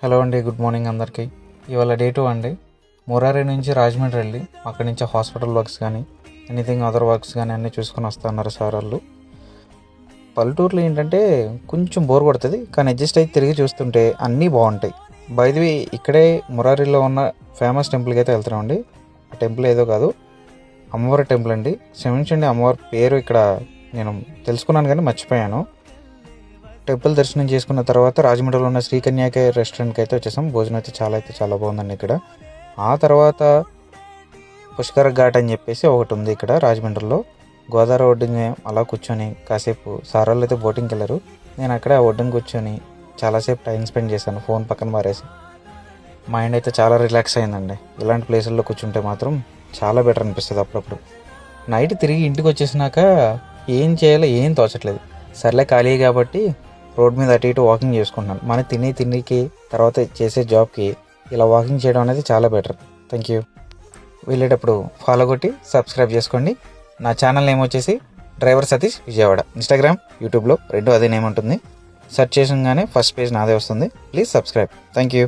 Hello అండి, good morning అందరికీ. ఇవాళ డే 2 అండి. మురారి నుంచి రాజమండ్రి వెళ్ళి అక్కడి నుంచి హాస్పిటల్ వర్క్స్ కానీ ఎనీథింగ్ అదర్ వర్క్స్ కానీ అన్నీ చూసుకొని వస్తున్నారు సార్ వాళ్ళు. పల్లెటూరులో ఏంటంటే కొంచెం బోర్ కొడుతుంది, కానీ అడ్జస్ట్ అయితే తిరిగి చూస్తుంటే అన్నీ బాగుంటాయి. బై ది వే ఇక్కడే మురారిలో ఉన్న ఫేమస్ టెంపుల్కి అయితే వెళ్తున్నామండి. ఆ టెంపుల్ ఏదో కాదు, అమ్మవారి టెంపుల్ అండి. క్షమించండి, అమ్మవారి పేరు ఇక్కడ నేను తెలుసుకున్నాను కానీ మర్చిపోయాను. టెంపుల్ దర్శనం చేసుకున్న తర్వాత రాజమండ్రిలో ఉన్న శ్రీకన్యాకే రెస్టారెంట్కి అయితే వచ్చేసాం. భోజనం అయితే చాలా బాగుందండి ఇక్కడ. ఆ తర్వాత పుష్కర ఘాట్ అని చెప్పేసి ఒకటి ఉంది ఇక్కడ రాజమండ్రిలో. గోదావరి ఒడ్డుని అలా కూర్చొని కాసేపు సార్ వాళ్ళు అయితే బోటింగ్కి వెళ్ళారు. నేను అక్కడే ఆ ఒడ్డుని కూర్చొని చాలాసేపు టైం స్పెండ్ చేశాను, ఫోన్ పక్కన మారేసి. మైండ్ అయితే చాలా రిలాక్స్ అయిందండి. ఇలాంటి ప్లేసుల్లో కూర్చుంటే మాత్రం చాలా బెటర్ అనిపిస్తుంది అప్పుడప్పుడు. నైట్ తిరిగి ఇంటికి వచ్చేసినాక ఏం చేయాలో ఏం తోచట్లేదు. సర్లే ఖాళీ కాబట్టి రోడ్ మీద అటు ఇటు వాకింగ్ చేసుకుంటున్నాను. మన తిండికి తర్వాత చేసే జాబ్కి ఇలా వాకింగ్ చేయడం అనేది చాలా బెటర్. Thank you. వెళ్ళేటప్పుడు ఫాలో కొట్టి సబ్స్క్రైబ్ చేసుకోండి. నా ఛానల్ నేమ్ వచ్చేసి డ్రైవర్ సతీష్ విజయవాడ. ఇన్స్టాగ్రామ్, యూట్యూబ్లో రెండు అదే నేమ్ ఉంటుంది. సెర్చ్ చేసగానే ఫస్ట్ పేజ్ నాదే వస్తుంది. Please subscribe. Thank you.